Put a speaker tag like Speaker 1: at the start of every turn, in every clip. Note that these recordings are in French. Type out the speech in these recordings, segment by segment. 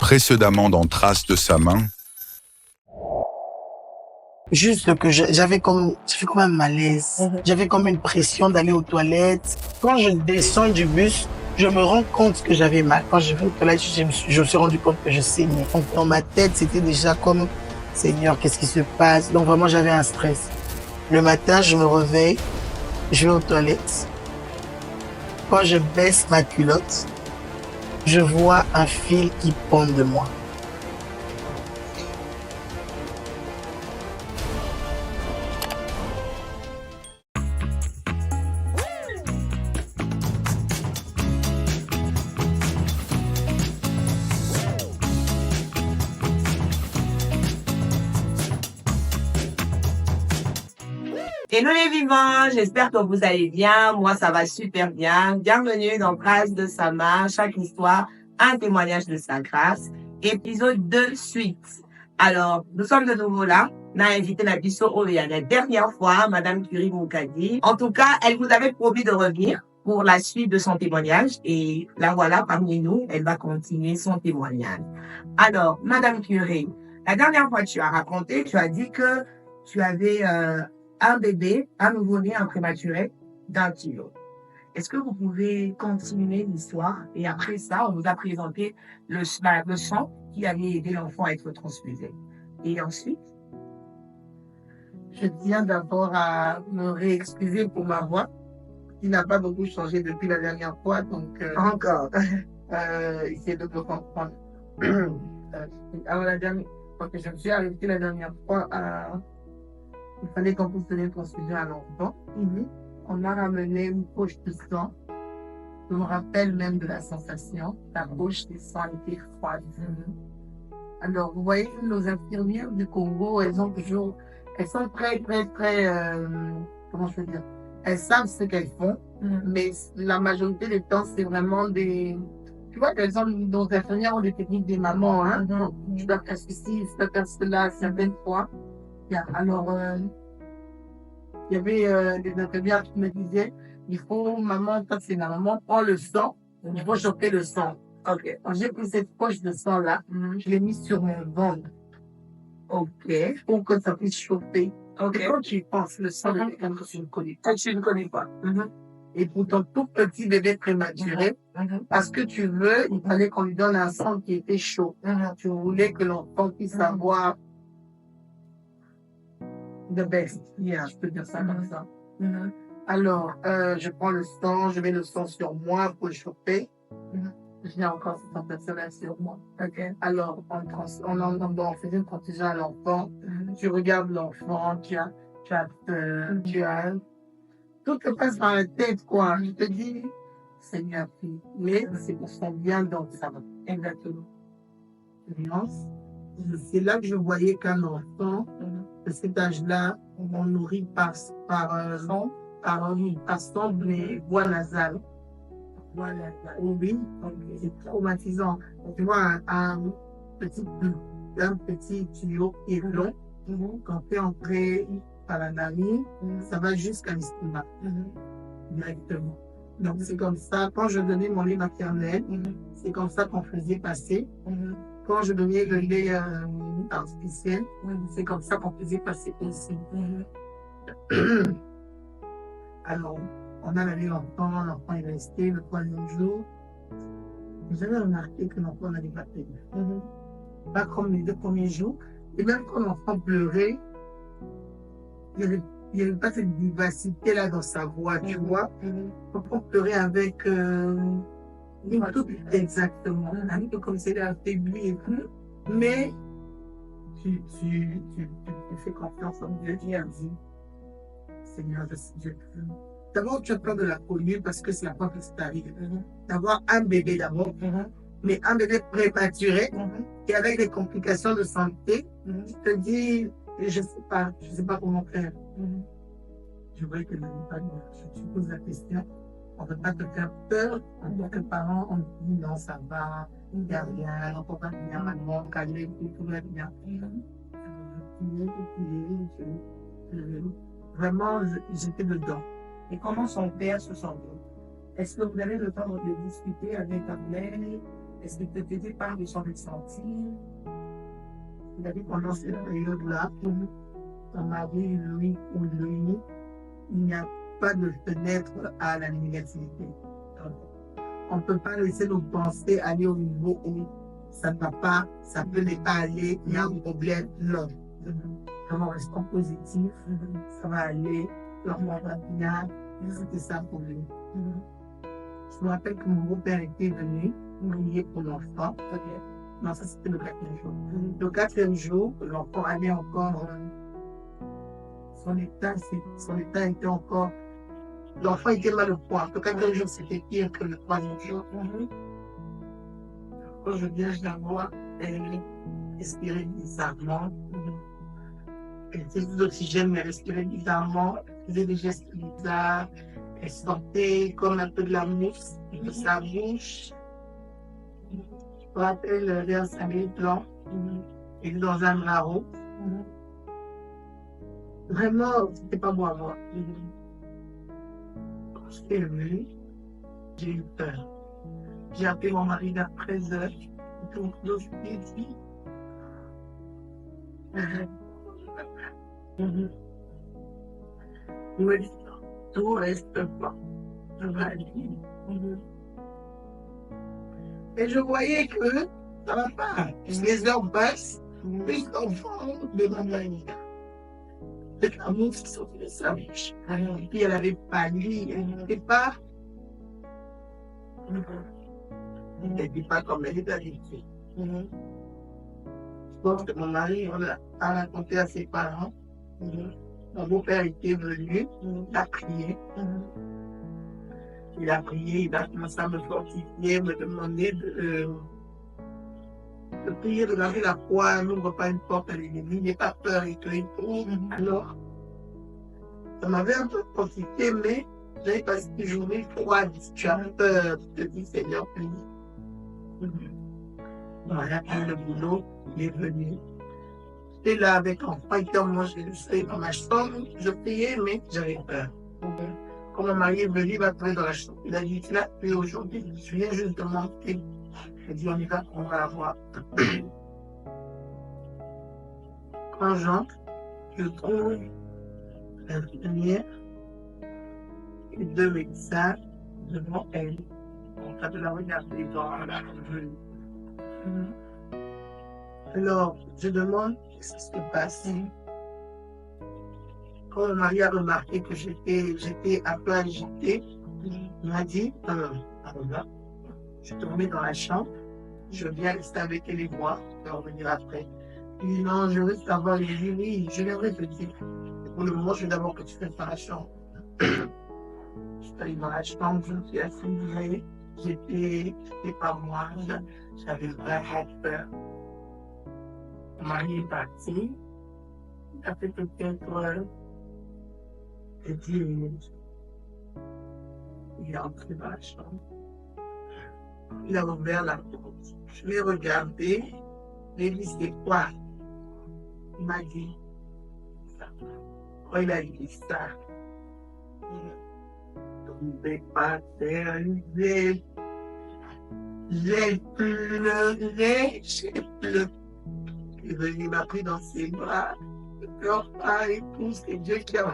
Speaker 1: Précédemment dans Traces de sa main.
Speaker 2: Juste que j'avais comme un malaise. J'avais comme une pression d'aller aux toilettes. Quand je descends du bus, je me rends compte que j'avais mal. Quand je vais aux toilettes, je me suis rendu compte que je saignais. Donc, dans ma tête, c'était déjà comme, Seigneur, qu'est-ce qui se passe? Donc vraiment, j'avais un stress. Le matin, je me réveille, je vais aux toilettes. Quand je baisse ma culotte, je vois un fil qui pend de moi.
Speaker 3: Hello les vivants, j'espère que vous allez bien. Moi, ça va super bien. Bienvenue dans Traces de sa main. Chaque histoire, un témoignage de sa grâce. Épisode 2 suite. Alors, nous sommes de nouveau là. On a invité la bisso la dernière fois, Madame Curie Moukadi. En tout cas, elle vous avait promis de revenir pour la suite de son témoignage. Et la voilà parmi nous. Elle va continuer son témoignage. Alors, Madame Curie, la dernière fois, tu as raconté, tu as dit que tu avais un bébé, un nouveau-né, un prématuré d'1 kilo. Est-ce que vous pouvez continuer l'histoire? Et après ça, on vous a présenté le sang qui avait aidé l'enfant à être transfusé. Et ensuite?
Speaker 2: Je tiens d'abord à me réexcuser pour ma voix, qui n'a pas beaucoup changé depuis la dernière fois, donc
Speaker 3: Encore.
Speaker 2: essayez de me comprendre. Alors la dernière, quand je me suis arrêtée la dernière fois, il fallait qu'on puisse donner une transfusion à l'enfant. On a ramené une poche de sang. Je me rappelle même de la sensation. La poche de sang était froide. Alors, vous voyez, nos infirmières du Congo, elles sont très, comment je veux dire, elles savent ce qu'elles font, mais la majorité du temps, c'est vraiment tu vois, nos infirmières ont des techniques des mamans, hein. Tu dois faire ceci, tu dois faire cela, certaines fois. Alors, il y avait des infirmières qui me disaient, maman, quand c'est la maman, prend le sang, il faut choper le sang.
Speaker 3: Ok.
Speaker 2: Quand j'ai pris cette poche de sang-là, je l'ai mis sur mon ventre.
Speaker 3: Ok.
Speaker 2: Pour que ça puisse chauffer.
Speaker 3: Ok.
Speaker 2: Et quand tu y penses, le sang de quelqu'un que tu ne connais pas.
Speaker 3: Que tu ne connais pas.
Speaker 2: Et pour ton tout petit bébé prématuré, parce que tu veux, il fallait qu'on lui donne un sang qui était chaud. Tu voulais que l'enfant puisse avoir the best. Je peux dire ça comme ça. Alors, je prends le sang, je mets le sang sur moi pour le chauffer. J'ai encore cette sensation-là sur moi. Alors, on faisait une transfusion à l'enfant. Tu regardes l'enfant, tu as peur, tout te passe par la tête, quoi. Je te dis, Seigneur, mais c'est pour son bien, donc ça va. Exactement. C'est là que je voyais qu'un enfant de cet âge-là, on nourrit par son, mais voie nasale. Voilà, oui, c'est traumatisant. Tu vois, un petit tuyau qui est long, qu'on fait entrer par la narine, ça va jusqu'à l'estomac, directement. Donc, c'est comme ça, quand je donnais mon lait maternel, c'est comme ça qu'on faisait passer. Quand je donnais le lait artificiel, c'est comme ça qu'on faisait passer aussi. Alors, on a lavé l'enfant est resté le 3e jour. J'avais remarqué que l'enfant n'allait pas très bien. Pas comme les 2 premiers jours. Et même quand l'enfant pleurait, il n'y avait pas cette vivacité-là dans sa voix, tu vois. L'enfant pleurait avec tout exactement. Un peu comme s'il était affaibli et tout. Mais tu fais confiance en Dieu, tu as dit, Seigneur, je prie. D'abord, tu as peur de la commune parce que c'est la fois que ça t'arrive. D'avoir un bébé d'abord, mais un bébé prématuré et avec des complications de santé, tu te dis, je sais pas comment faire. Je vois que tu poses la question, on ne veut pas te faire peur. En tant que parent, on te dit non, ça va, il n'y a rien, on ne peut pas venir maman, calmer, tout va bien. Vraiment, j'étais dedans.
Speaker 3: Et comment son père se sentait? Est-ce que vous avez le temps de discuter avec Armel?
Speaker 2: Est-ce que tu étais par de son ressenti? Il a dit pendant cette période-là, ton mari, lui ou lui, il n'y a pas de fenêtre à la négativité. On ne peut pas laisser nos pensées aller au niveau où ça ne va pas, ça peut ne pas aller, il y a un problème. Non. En restant positif, ça va aller, l'enfant va bien. C'était ça pour lui. Je me rappelle que mon beau-père était venu prier pour l'enfant. Non, ça c'était le 4e jour. Le 4e jour, l'enfant allait encore. Son état était encore. L'enfant était mal au point. Le 4e jour, c'était pire que le 3e jour. Quand je viens, je la vois, elle respirait bizarrement. Elle était sous oxygène, mais elle respirait bizarrement. Elle faisait des gestes bizarres. Elle sortait comme un peu de la mousse de sa bouche. Je me rappelle, elle avait un sanglier blanc. Elle était dans un marron. Vraiment, c'était pas bon à voir. Quand je suis venue, j'ai eu peur. J'ai appelé mon mari vers 13h. Donc, je lui ai dit. Il m'a dit, tout reste pas. Je vais aller. Et je voyais que ça va pas. Les heures passent, plus d'enfants de ma mère. Avec la mousse qui sortait de sa bouche. Et puis elle avait pâli, elle n'était pas. Elle n'était pas comme elle est d'habitude. Je pense que mon mari a raconté à ses parents. Mon beau-père était venu, il a prié. Il a prié, il a commencé à me fortifier, me demander de prier, de laver la foi, n'ouvre pas une porte à l'ennemi, n'aie pas peur et tout et tout. Alors, ça m'avait un peu fortifié, mais j'avais passé une journée froide. Tu as peur, je te dis Seigneur, voilà, puis le boulot, il est venu. J'étais là avec l'enfant, il était en manger le soleil dans ma chambre, je priais, mais j'avais peur. Quand mon mari est venu, il m'a trouvé dans la chambre. Il a dit, tu l'as tué aujourd'hui, je viens juste de monter. Il a dit, on va voir. Quand j'entre, je trouve l'infirmière et 2 médecins devant elle. En train de la regarder dans la rue. Alors, je demande, qu'est-ce qui se passe? Quand mon mari a remarqué que j'étais un peu agitée, il m'a dit, je suis tombée dans la chambre, je viens rester avec elle et voir, je vais revenir après. Il dit, non, je veux savoir, il dit, oui, je viendrai te dire. Pour le moment, je veux d'abord que tu fasses dans la chambre. Je suis allée dans la chambre, je me suis assise, j'étais pas moi, j'avais vraiment peur. Mon mari est parti, il a fait peut-être 10 minutes. Il est entré dans la chambre. Il a ouvert la porte. Je l'ai regardé. Je lui ai dit, c'est quoi? Il m'a dit ça. Quand il a dit ça, il ne tombait pas terre. J'ai pleuré. Il m'a pris dans ses bras. Ne pleure pas et tout. C'est Dieu qui a.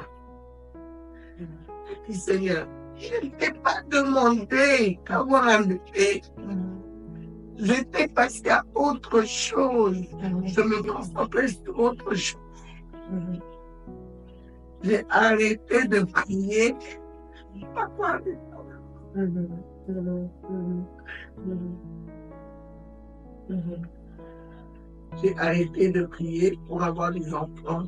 Speaker 2: Puis Seigneur, je ne t'ai pas demandé d'avoir un bébé. Je t'ai passé à autre chose. Je me concentrais sur autre chose. J'ai arrêté de prier. Papa, j'ai arrêté de prier pour avoir des enfants.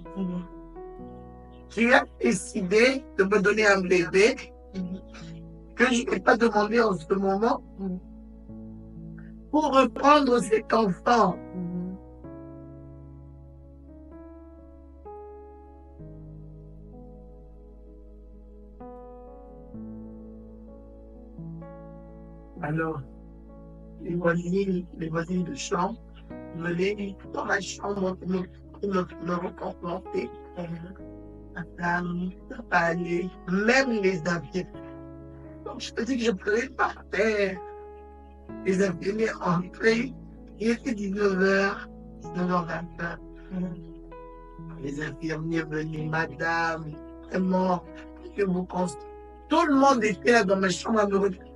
Speaker 2: Tu as décidé de me donner un bébé que je n'ai pas demandé en ce moment pour reprendre cet enfant. Alors, les voisines de chambre venaient dans la chambre pour me recontenter. La femme, ça pas aller, même les avions. Donc je te dis que je pleurais par terre. Les infirmiers entraient, il était 19h, 19h20. Les infirmiers venaient, madame, vraiment, que vous constatez. Tout le monde était là dans ma chambre à me regarder.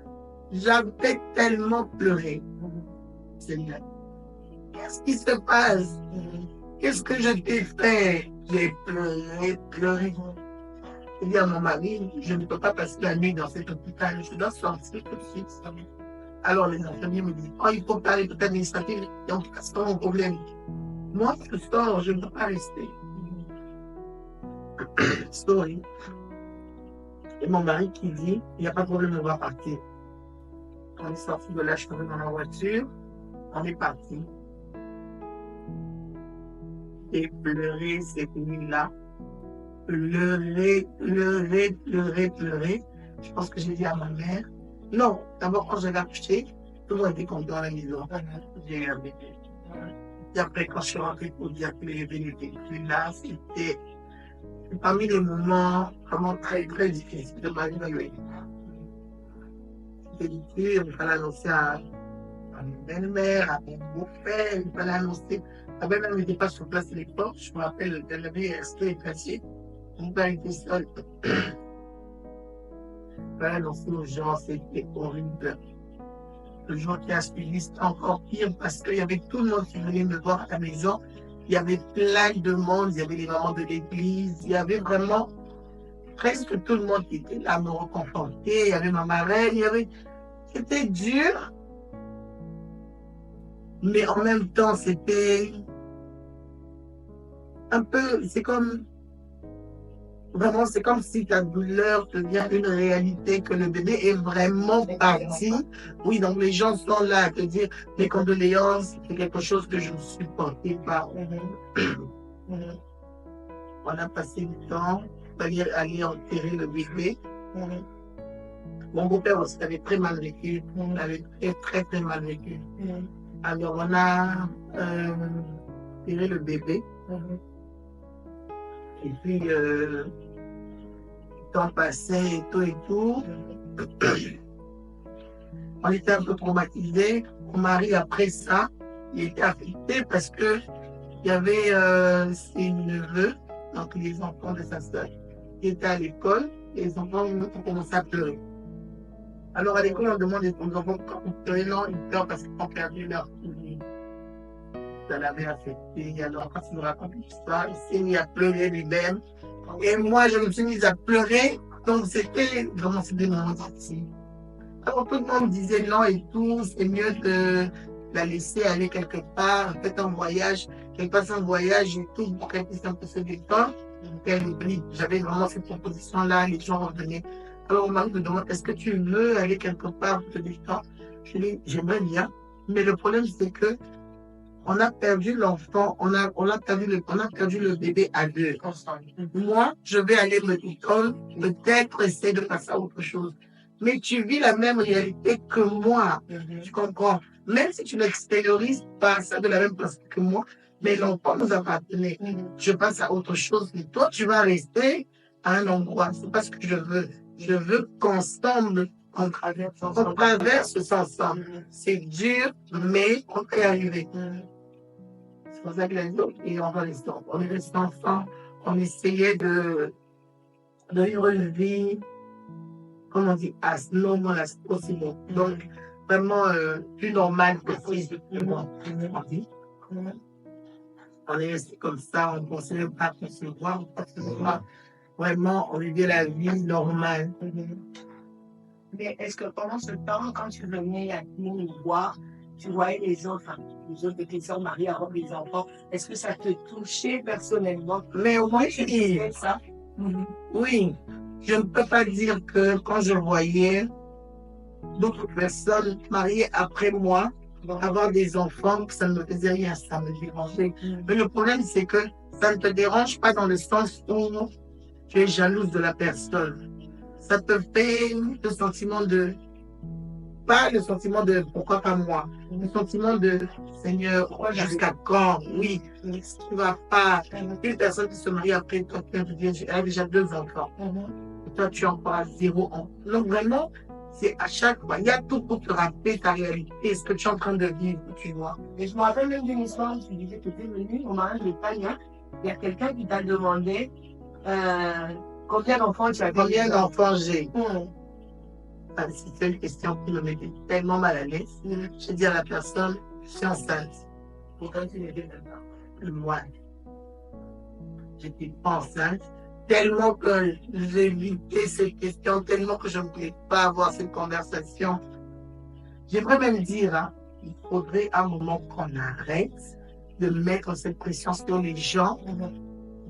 Speaker 2: J'avais tellement pleuré. Seigneur, qu'est-ce qui se passe? Qu'est-ce que je t'ai fait? J'ai pleuré, pleuré. J'ai dit à mon mari, je ne peux pas passer la nuit dans cet hôpital, je dois sortir tout de suite. Alors les infirmiers me disent, oh, il faut parler peut-être administratif, donc c'est pas mon problème. Moi, je sors, je ne peux pas rester. Story. Et mon mari qui dit, il n'y a pas de problème, on va partir. On est sorti de là, je suis dans la voiture, on est parti. Et pleurer cette nuit-là. Pleurer, pleurer, pleurer, pleurer. Je pense que j'ai dit à ma mère. Non, d'abord quand j'avais accouché, tout le monde était content à la maison. J'ai eu un bébé. Et après, quand je suis rentrée pour dire que le bébé n'était plus là, c'était parmi les moments vraiment très, très difficiles de ma vie. C'était difficile, il fallait annoncer à ma belle-mère, à mon beau-père, il fallait annoncer. Ma belle-mère n'était pas sur place à l'époque, je me rappelle, elle avait resté placée. Mon père était seul. Il fallait annoncer aux gens, c'était horrible. Le jour qui a suivi, c'était encore pire parce qu'il y avait tout le monde qui venait me voir à la maison. Il y avait plein de monde, il y avait les mamans de l'église, il y avait vraiment presque tout le monde qui était là à me reconforter. Il y avait ma marraine, il y avait... C'était dur, mais en même temps, c'était un peu... C'est comme... Vraiment, c'est comme si ta douleur devient une réalité, que le bébé est vraiment parti. Oui, donc les gens sont là à te dire mes condoléances, c'est quelque chose que je ne supportais pas. On a passé du temps, il fallait aller enterrer le bébé. Mon beau-père aussi avait très mal vécu, il avait très, très, très mal vécu. Alors on a enterré le bébé. Et puis, le temps passait et tout. On était un peu traumatisés. Mon mari, après ça, il était affecté parce que il y avait ses neveux, donc les enfants de sa sœur, qui étaient à l'école. Les enfants ont commencé à pleurer. Alors, à l'école, on demande aux enfants quand ils pleurent. Non, ils pleurent parce qu'ils ont perdu leur vie. Ça l'avait affecté. Alors, quand il nous raconte l'histoire, il s'est mis à pleurer lui-même. Et moi, je me suis mise à pleurer. Donc, c'était vraiment des moments difficiles. Alors, tout le monde disait non et tout. C'est mieux de la laisser aller quelque part, peut-être en voyage, qu'elle passe en voyage et tout, pour qu'elle puisse un peu se détendre. qu'elle oublie. J'avais vraiment cette proposition-là, les gens revenaient. Alors, mon mari me demande, est-ce que tu veux aller quelque part pour te détendre? Je lui dis, j'aimerais bien. Mais le problème, c'est que on a perdu l'enfant, on a perdu le bébé à deux. Moi, je vais aller me détendre, peut-être essayer de passer à autre chose. Mais tu vis la même réalité que moi. Tu comprends? Même si tu n'extériorises pas ça de la même façon que moi, mais l'enfant nous appartenait. Je passe à autre chose. Mais toi, tu vas rester à un endroit. C'est pas ce que je veux. Je veux qu'ensemble, on traverse ensemble. C'est dur, mais on peut y arriver. C'est pour ça que les autres, et on va rester ensemble. On est restés ensemble. On essayait de vivre une vie, comme on dit, as normal as possible. Donc, vraiment plus normal possible. On est resté comme ça, on ne pensait même pas qu'on se voit, Vraiment, on vivait la vie normale.
Speaker 3: Mais est-ce que pendant ce temps, quand tu venais à nous voir, tu voyais les autres de tes soeurs mariées avoir des enfants, est-ce que ça te touchait personnellement?
Speaker 2: Mais oui,
Speaker 3: ça?
Speaker 2: Oui, je ne peux pas dire que quand je voyais d'autres personnes mariées après moi, avoir des enfants, ça ne me faisait rien, ça me dérangeait. Mais le problème, c'est que ça ne te dérange pas dans le sens où tu es jalouse de la personne. Ça te fait le sentiment de, pas le sentiment de pourquoi pas moi, le sentiment de Seigneur, jusqu'à quand? Oui, ce qui ne va pas. Une personne qui se marie après toi, elle a déjà 2 enfants. Et toi, tu es encore à 0 ans. Donc vraiment, C'est à chaque fois, il y a tout pour te rappeler ta réalité, ce que tu es en train de vivre, tu vois.
Speaker 3: Et je me rappelle même d'une histoire, tu disais que tu étais venu au mariage de Tania, il y a quelqu'un qui t'a demandé combien d'enfants tu avais.
Speaker 2: Combien d'enfants j'ai?
Speaker 3: Hum,
Speaker 2: C'est une question qui me mettait tellement mal à l'aise. J'ai dit à la personne, je suis enceinte.
Speaker 3: Pourtant, tu n'étais même pas.
Speaker 2: Moi, j'étais pas enceinte. Tellement que j'ai évité cette question, tellement que je ne voulais pas avoir cette conversation. J'aimerais même dire, hein, il faudrait à un moment qu'on arrête de mettre cette pression sur les gens.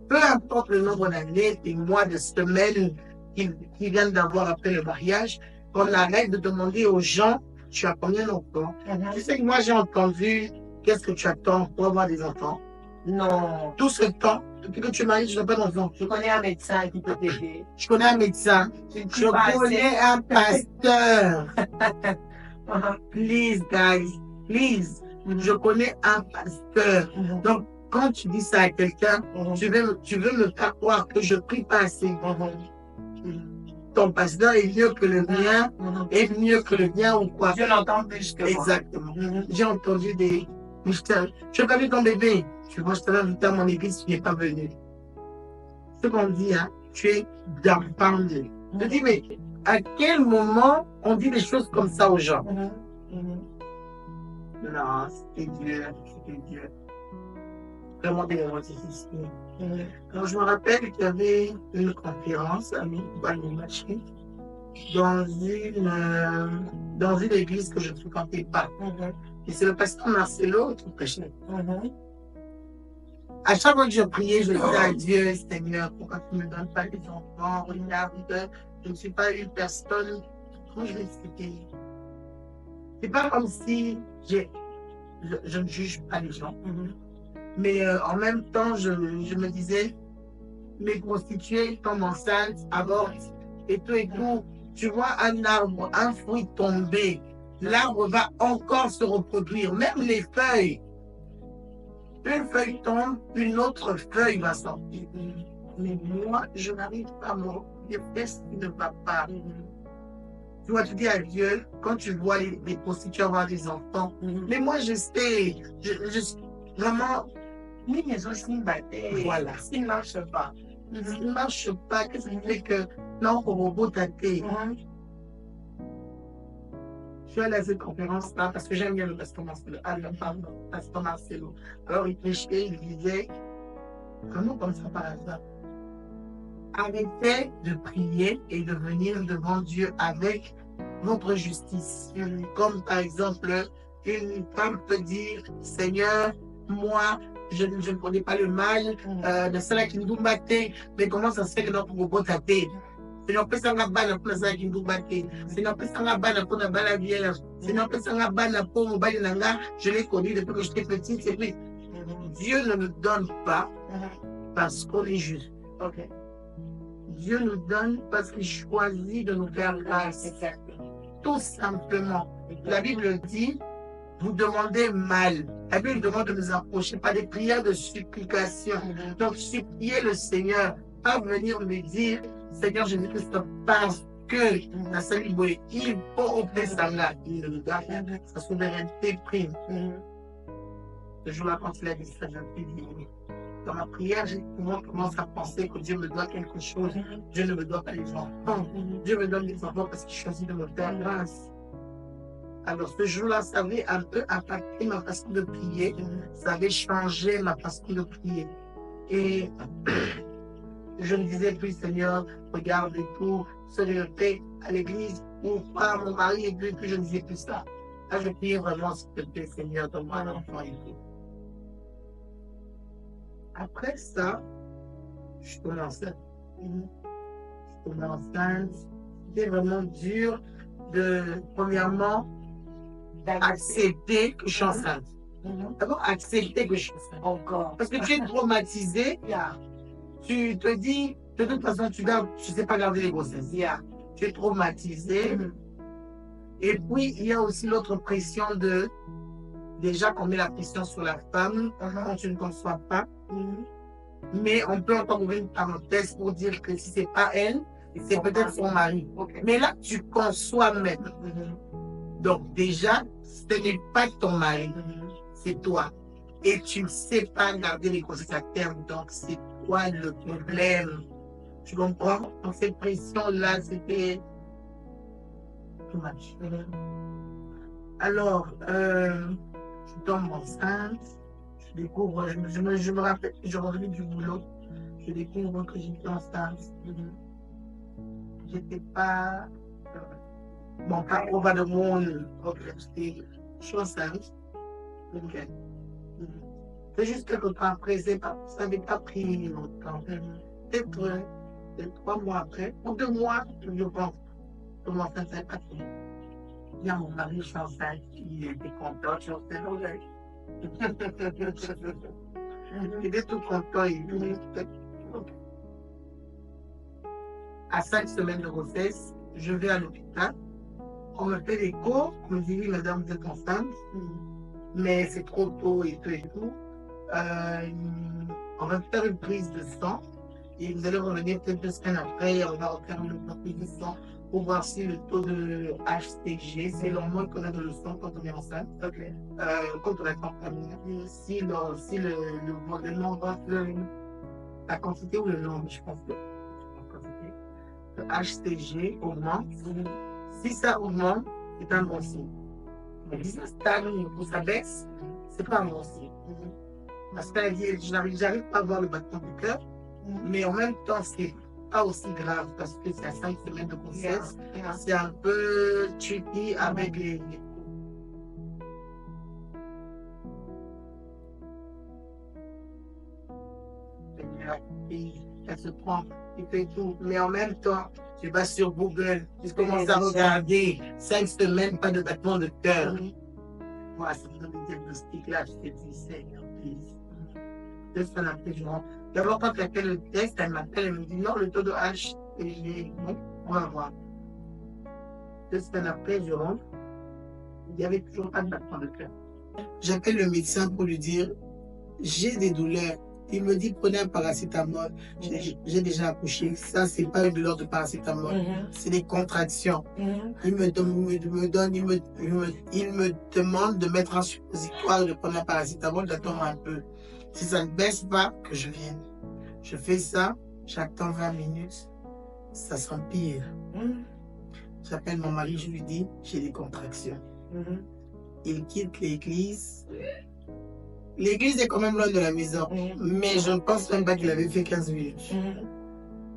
Speaker 2: Peu importe le nombre d'années, des mois, de semaines qu'ils viennent d'avoir après le mariage, qu'on arrête de demander aux gens, tu as combien d'enfants? Tu sais que moi j'ai entendu, qu'est-ce que tu attends pour avoir des enfants?
Speaker 3: Non.
Speaker 2: Tout ce temps, depuis que tu es marié, tu n'as pas d'enfants.
Speaker 3: Je connais un médecin qui peut t'aider.
Speaker 2: Je connais un médecin. Je connais un pasteur. Please, guys. Please. Je connais un pasteur. Donc, quand tu dis ça à quelqu'un, tu veux me faire croire que je prie pas assez. Ton pasteur est mieux que le mien, est mieux que le mien ou quoi?
Speaker 3: Je l'entends plus que moi.
Speaker 2: Exactement. J'ai entendu des... Je n'ai pas vu ton bébé. Tu vois, je t'avais invité à mon église, tu n'es pas venu. Ce qu'on dit, hein, tu es dumbfounded. Je dis, mais à quel moment on dit des choses comme ça aux gens? Non, c'était Dieu, c'était Dieu. Vraiment des moments difficiles. Alors, je me rappelle qu'il y avait une conférence à Machine dans une église que je ne fréquentais pas. Et c'est le pasteur Marcelo qui prêchait. À chaque fois que je priais, je disais à Dieu, Seigneur, pourquoi tu ne me donnes pas des enfants? Regarde, je ne suis pas une personne. Comment je vais expliquer? C'est pas comme si je ne juge pas les gens. Mais en même temps, je me disais, mes prostituées tombent enceintes, avortent, et tout et tout. Tu vois un arbre, un fruit tomber, l'arbre va encore se reproduire, même les feuilles. Une feuille tombe, une autre feuille va sortir. Mais moi, je n'arrive pas à me reproduire. Qu'est-ce qui ne va pas? Tu vois, tu dis à Dieu, quand tu vois les prostituées avoir des enfants, mais moi, je sais, je suis vraiment...
Speaker 3: Oui, mais aussi batté.
Speaker 2: Voilà.
Speaker 3: S'il ne marche pas.
Speaker 2: S'il ne marche pas, qu'est-ce qui fait que non, au robot tâté? Je suis allée à cette conférence-là parce que j'aime bien le pasteur Marcelo. Pasteur Marcelo. Alors, il prêchait, il disait, vraiment comme ça par hasard, arrêtez de prier et de venir devant Dieu avec votre justice. Comme par exemple, une femme peut dire, Seigneur, moi, je ne connais pas le mal de cela qui nous battent, mais comment ça se fait que notre robot a été? Seigneur, peut s'en abattre pour cela qui nous battent. Seigneur, peut s'en abattre pour la balle vierge. Seigneur, peut s'en abattre pour mon bail nanga. Je l'ai connu depuis que j'étais petite. C'est lui. Dieu ne nous donne pas parce qu'on est juste. Dieu nous donne parce qu'il choisit de nous faire grâce. Tout simplement. La Bible dit, vous demandez mal. La Bible demande de nous approcher par des prières de supplication. Donc, supplier le Seigneur, pas venir me dire, Seigneur Jésus-Christ, parce que la salut, il faut opérer sa souveraineté prime. Le jour-là, quand il a dit ça, j'ai dit, dans ma prière, j'ai commencé à penser que Dieu me doit quelque chose. Dieu ne me doit pas les enfants. Dieu me donne des enfants parce qu'il choisit de me faire grâce. Alors ce jour-là, ça avait un peu impacté ma façon de prier. Ça avait changé ma façon de prier. Et je me disais plus, Seigneur, regarde et tout, solidarité à l'église, ou pas mon mari, et puis je ne disais plus ça. Là, je priais vraiment, s'il te plaît, Seigneur, donne-moi un enfant et tout. Après ça, je tombais enceinte. Je tombais enceinte. C'était vraiment dur premièrement, accepter que je suis enceinte. D'abord, accepter que je suis enceinte.
Speaker 3: Encore.
Speaker 2: Parce que tu es traumatisé. Tu te dis, de toute façon, tu ne sais pas garder les grossesses. Tu es traumatisé. Et puis, il y a aussi l'autre pression déjà qu'on met la pression sur la femme quand tu ne conçois pas. Mais on peut encore ouvrir une parenthèse pour dire que si ce n'est pas elle, c'est peut-être son mari. Mais là, tu conçois même. Donc déjà, ce n'est pas ton mari, c'est toi. Et tu ne sais pas garder les grossesses à terme, donc c'est quoi le problème? Tu comprends? Donc cette pression-là, c'était too much. Alors, je tombe enceinte, je découvre, je me rappelle, je reviens du boulot, je découvre que j'étais enceinte. J'étais pas, bon, pas over the moon, je suis enceinte. Ok. C'est juste que le temps après, ça n'avait pas pris longtemps. Peut-être 3 mois après, ou 2 mois, je pense, que mon enceinte, ça n'a pas pris. Il y a mon mari, je suis enceinte, il était content, je suis enceinte. Il était tout content, il dit, à 5 semaines de grossesse, je vais à l'hôpital, on me fait l'écho, on me dit, oui, madame, vous êtes enceinte, mais c'est trop tôt et tout et tout. On va faire une prise de sang et vous allez revenir peut-être 2 semaines après, on va refaire une prise de sang pour voir si le taux de HCG, c'est l'hormone qu'on a dans le sang quand on est enceinte, quand on est contaminée, si le nombre, la quantité ou le nombre, je pense que la quantité, le HCG augmente. Si ça augmente, c'est un bon signe. Mais si ça stagne ou ça baisse, c'est pas un bon signe. Parce que j'arrive pas à voir le battement du cœur, mais en même temps, c'est pas aussi grave parce que c'est à 5 semaines de grossesse. C'est un peu tricky avec les elle se prend, il fait tout. Mais en même temps, tu vas sur Google, tu commences à regarder 5 semaines, pas de battement de cœur. Voilà, c'est le diagnostic là, je te dis, Seigneur, please. 2 semaines après, je rentre. D'abord, quand elle fait le test, elle m'appelle, elle me dit non, le taux de H, bon, on va voir. 2 semaines après, je rentre. Il n'y avait toujours pas de battement de cœur. J'appelle le médecin pour lui dire j'ai des douleurs. Il me dit prenez un paracétamol. J'ai déjà accouché. Ça, c'est pas une douleur de paracétamol. C'est des contractions. Il me demande de mettre un suppositoire, de prendre un paracétamol, d'attendre un peu. Si ça ne baisse pas, que je vienne. Je fais ça, j'attends 20 minutes, ça s'empire. J'appelle mon mari, je lui dis, j'ai des contractions. Il quitte l'église. L'église est quand même loin de la maison, mais je ne pense même pas qu'il avait fait 15 minutes.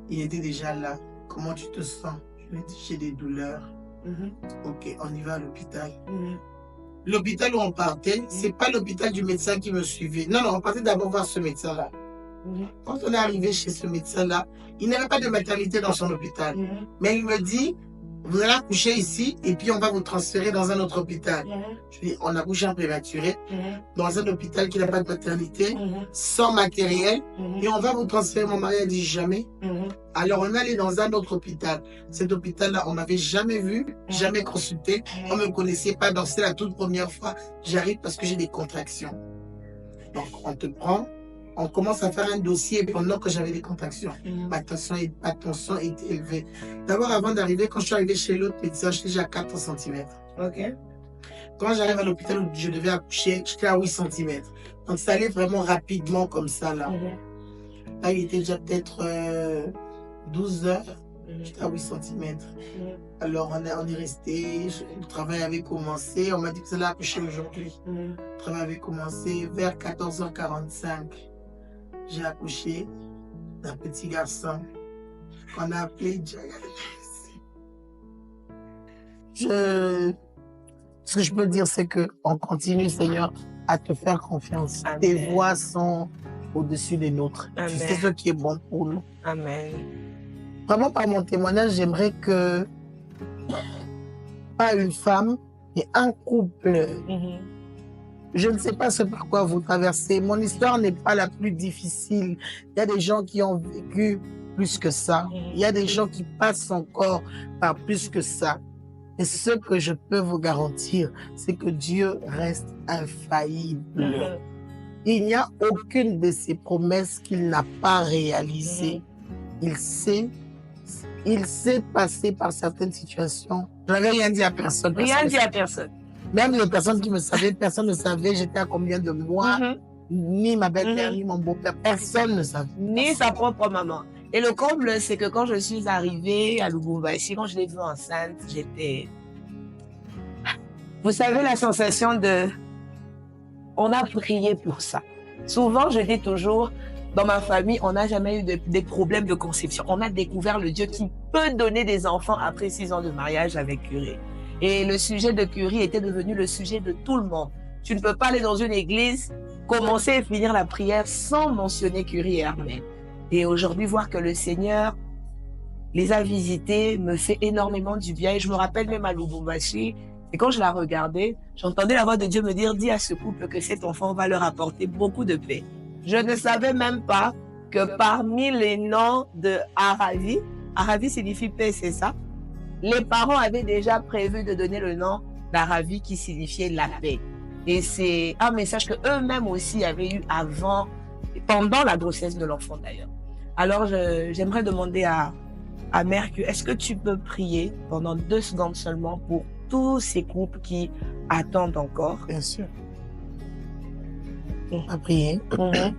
Speaker 2: Il était déjà là. Comment tu te sens? Je lui ai dit, j'ai des douleurs. Ok, on y va à l'hôpital. L'hôpital où on partait, c'est pas l'hôpital du médecin qui me suivait. Non, on partait d'abord voir ce médecin-là. Quand on est arrivé chez ce médecin-là, il n'avait pas de maternité dans son hôpital. Mais il me dit, vous allez accoucher ici et puis on va vous transférer dans un autre hôpital. Je lui dis, on accouche en prématuré dans un hôpital qui n'a pas de maternité, sans matériel, et on va vous transférer. Mon mari a dit jamais. Alors on est allé dans un autre hôpital. Cet hôpital-là, on m'avait jamais vu, jamais consulté, on me connaissait pas. Donc c'est la toute première fois. J'arrive parce que j'ai des contractions. Donc on te prend. On commence à faire un dossier pendant que j'avais des contractions. Ma tension était élevée. D'abord, avant d'arriver, quand je suis arrivé chez l'autre médecin, j'étais déjà à 4 cm. Quand j'arrive à l'hôpital où je devais accoucher, j'étais à 8 cm. Donc ça allait vraiment rapidement comme ça là. Là, il était déjà peut-être 12 heures. J'étais à 8 cm. Alors on est resté, le travail avait commencé. On m'a dit que vous allez accoucher aujourd'hui. Le travail avait commencé vers 14h45. J'ai accouché d'un petit garçon qu'on a appelé Jaya. Ce que je peux dire, c'est qu'on continue, Seigneur, à te faire confiance. Amen. Tes voix sont au-dessus des nôtres. Amen. Tu sais ce qui est bon pour nous.
Speaker 3: Amen.
Speaker 2: Vraiment, par mon témoignage, j'aimerais que, pas une femme, mais un couple. Je ne sais pas ce par quoi vous traversez. Mon histoire n'est pas la plus difficile. Il y a des gens qui ont vécu plus que ça. Il y a des gens qui passent encore par plus que ça. Et ce que je peux vous garantir, c'est que Dieu reste infaillible. Il n'y a aucune de ses promesses qu'il n'a pas réalisées. Il sait il s'est passé par certaines situations. Je n'avais rien dit à personne.
Speaker 3: Rien dit à personne.
Speaker 2: Même les personnes qui me savaient, personne ne savait j'étais à combien de mois,
Speaker 3: Mhm.
Speaker 2: ni ma belle-mère, ni mon beau-père, personne ne savait.
Speaker 3: Ni sa propre maman. Et le comble, c'est que quand je suis arrivée à Lubumbashi, quand je l'ai vue enceinte, j'étais... Vous savez, la sensation de... On a prié pour ça. Souvent, je dis toujours, dans ma famille, on n'a jamais eu des problèmes de conception. On a découvert le Dieu qui peut donner des enfants après 6 ans de mariage avec Curie. Et le sujet de Curie était devenu le sujet de tout le monde. Tu ne peux pas aller dans une église, commencer et finir la prière sans mentionner Curie et Armel. Et aujourd'hui, voir que le Seigneur les a visités me fait énormément du bien. Et je me rappelle même à Lubumbashi, et quand je la regardais, j'entendais la voix de Dieu me dire, dis à ce couple que cet enfant va leur apporter beaucoup de paix. Je ne savais même pas que parmi les noms de Aravi, Aravi signifie paix, c'est ça? Les parents avaient déjà prévu de donner le nom d'Aravi qui signifiait la paix. Et c'est un message que eux-mêmes aussi avaient eu avant, pendant la grossesse de l'enfant d'ailleurs. Alors, j'aimerais demander à Mère, est-ce que tu peux prier pendant 2 secondes seulement pour tous ces couples qui attendent encore?
Speaker 2: Bien sûr. À prier.
Speaker 3: Mhm.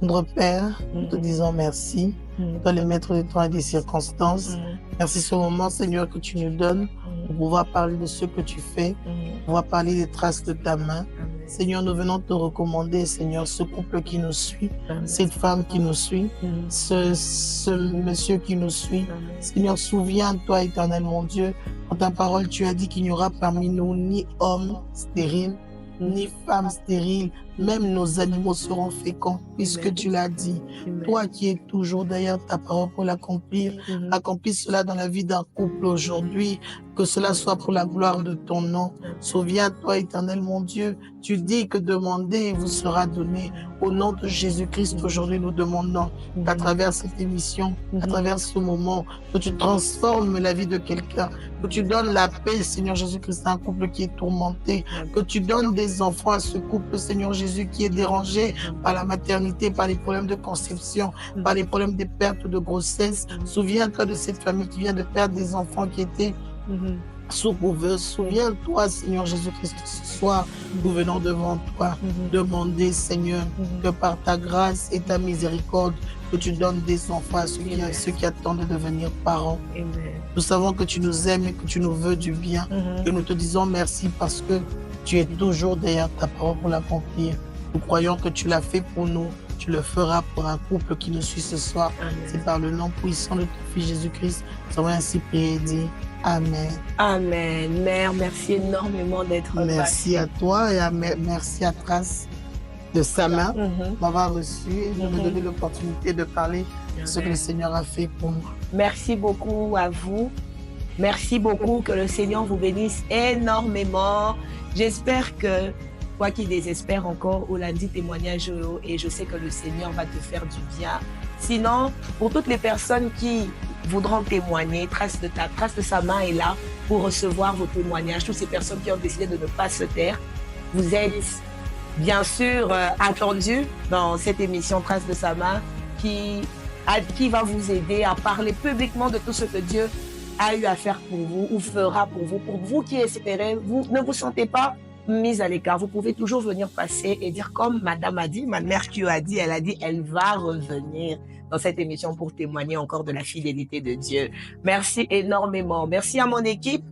Speaker 2: Notre Père, nous te disons merci. Toi, le maître de temps et des circonstances. Merci ce moment, Seigneur, que tu nous donnes pour pouvoir parler de ce que tu fais, pour pouvoir parler des traces de ta main. Seigneur, nous venons te recommander, Seigneur, ce couple qui nous suit, cette femme qui nous suit, ce monsieur qui nous suit. Seigneur, souviens-toi, éternel mon Dieu, dans ta parole, tu as dit qu'il n'y aura parmi nous ni homme stérile, ni femme stérile, même nos animaux seront féconds, puisque tu l'as dit. Toi qui es toujours derrière ta parole pour l'accomplir, accomplis cela dans la vie d'un couple aujourd'hui, que cela soit pour la gloire de ton nom. Souviens-toi, éternel mon Dieu, tu dis que demandez vous sera donné. Au nom de Jésus-Christ, aujourd'hui nous demandons qu'à travers cette émission, à travers ce moment, que tu transformes la vie de quelqu'un, que tu donnes la paix, Seigneur Jésus-Christ, à un couple qui est tourmenté, que tu donnes des enfants à ce couple, Seigneur Jésus, qui est dérangé par la maternité, par les problèmes de conception, par les problèmes de perte de grossesse. Souviens-toi de cette famille qui vient de perdre des enfants qui étaient sous-couveuse. Souviens-toi, Seigneur Jésus-Christ, ce soir, nous venons devant toi demander, Seigneur, que par ta grâce et ta miséricorde, que tu donnes des enfants à ceux qui attendent de devenir parents.
Speaker 3: Amen.
Speaker 2: Nous savons que tu nous aimes et que tu nous veux du bien. Et nous te disons merci parce que tu es toujours derrière ta parole pour l'accomplir. Nous croyons que tu l'as fait pour nous. Tu le feras pour un couple qui nous suit ce soir. C'est par le nom puissant de ton Fils Jésus-Christ. Nous avons ainsi prié et dit Amen.
Speaker 3: Amen. Mère, merci énormément d'être là.
Speaker 2: Merci à toi et merci à Trace de sa main m'avoir reçu et de me donner l'opportunité de parler de ce que le Seigneur a fait pour moi.
Speaker 3: Merci beaucoup à vous. Merci beaucoup. Que le Seigneur vous bénisse énormément. J'espère que toi qui désespères encore, au lundi témoignage, et je sais que le Seigneur va te faire du bien. Sinon, pour toutes les personnes qui voudront témoigner, Trace de sa main est là pour recevoir vos témoignages. Toutes ces personnes qui ont décidé de ne pas se taire, vous êtes bien sûr attendus dans cette émission Trace de sa main qui va vous aider à parler publiquement de tout ce que Dieu a eu à faire pour vous ou fera pour vous. Pour vous qui espérez, vous ne vous sentez pas mise à l'écart. Vous pouvez toujours venir passer et dire comme Madame a dit, ma mère qui a dit, elle va revenir dans cette émission pour témoigner encore de la fidélité de Dieu. Merci énormément. Merci à mon équipe,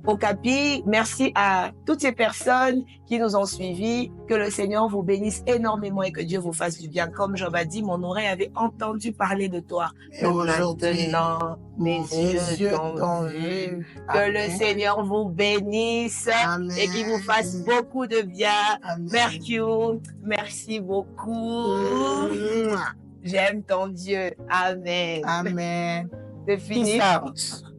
Speaker 3: au Capi. Merci à toutes ces personnes qui nous ont suivis. Que le Seigneur vous bénisse énormément et que Dieu vous fasse du bien. Comme Job a dit, mon oreille avait entendu parler de toi.
Speaker 2: Et
Speaker 3: maintenant, mes yeux t'ont vu. Que le Seigneur vous bénisse.
Speaker 2: Amen.
Speaker 3: Et qu'il vous fasse beaucoup de bien.
Speaker 2: Amen.
Speaker 3: Mercure, merci beaucoup. J'aime ton Dieu. Amen.
Speaker 2: Amen.
Speaker 3: C'est fini.
Speaker 2: Peace out.